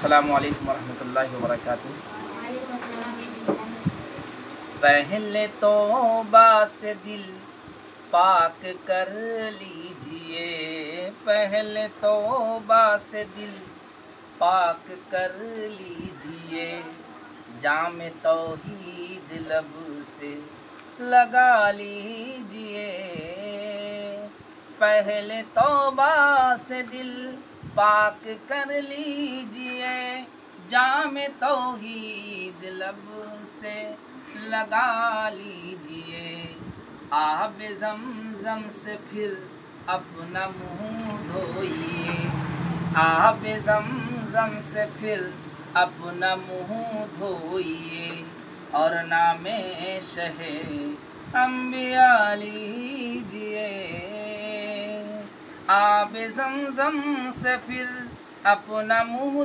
अस्सलामु अलैकुम वरहमतुल्लाहि वबरकातुहू। पहले तौबा से दिल पाक कर लीजिए, पहले तौबा से दिल पाक कर लीजिए, जाम तौहीद लब से लगा लीजिए। पहले तौबा से दिल पाक कर लीजिए, जाम तौहीद लब से लगा लीजिए। आब ज़मज़म से फिर अपना मुँह धोइए, आब ज़मज़म से फिर अपना मुँह धोइए, और नामे शहे अंबिया लीजिए। आब ज़मज़म से फिर अपना मुँह